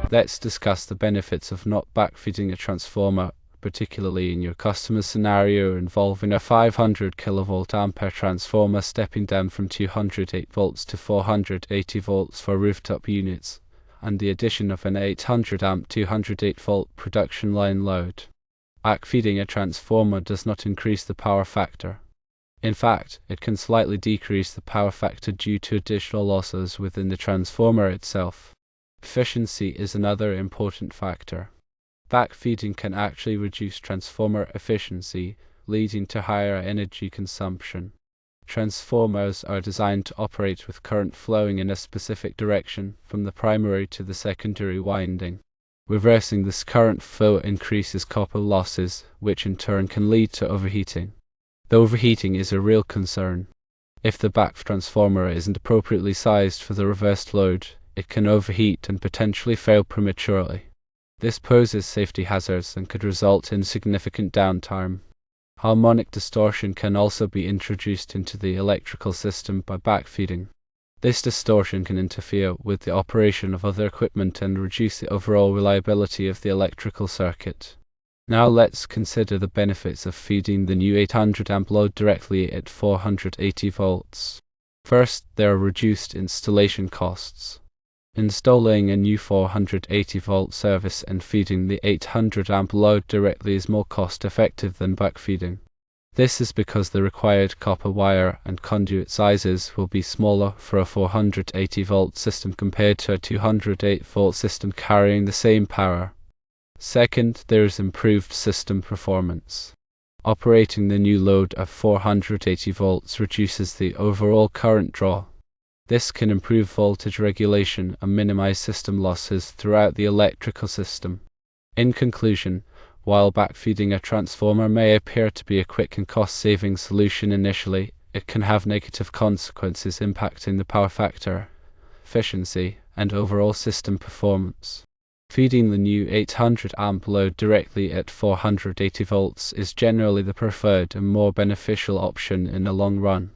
Let's discuss the benefits of not backfeeding a transformer, particularly in your customer scenario involving a 500 kV ampere transformer stepping down from 208 volts to 480 volts for rooftop units, and the addition of an 800 amp 208 volt production line load. Backfeeding a transformer does not increase the power factor. In fact, it can slightly decrease the power factor due to additional losses within the transformer itself. Efficiency is another important factor. Backfeeding can actually reduce transformer efficiency, leading to higher energy consumption. Transformers are designed to operate with current flowing in a specific direction from the primary to the secondary winding. Reversing this current flow increases copper losses, which in turn can lead to overheating. The overheating is a real concern. If the back transformer isn't appropriately sized for the reversed load, it can overheat and potentially fail prematurely. This poses safety hazards and could result in significant downtime. Harmonic distortion can also be introduced into the electrical system by backfeeding. This distortion can interfere with the operation of other equipment and reduce the overall reliability of the electrical circuit. Now let's consider the benefits of feeding the new 800 amp load directly at 480 volts. First, there are reduced installation costs. Installing a new 480 volt service and feeding the 800 amp load directly is more cost effective than backfeeding. This is because the required copper wire and conduit sizes will be smaller for a 480 volt system compared to a 208 volt system carrying the same power. Second, there is improved system performance. Operating the new load of 480 volts reduces the overall current draw. This can improve voltage regulation and minimize system losses throughout the electrical system. In conclusion, while backfeeding a transformer may appear to be a quick and cost-saving solution initially, it can have negative consequences impacting the power factor, efficiency, and overall system performance. Feeding the new 800 amp load directly at 480 volts is generally the preferred and more beneficial option in the long run.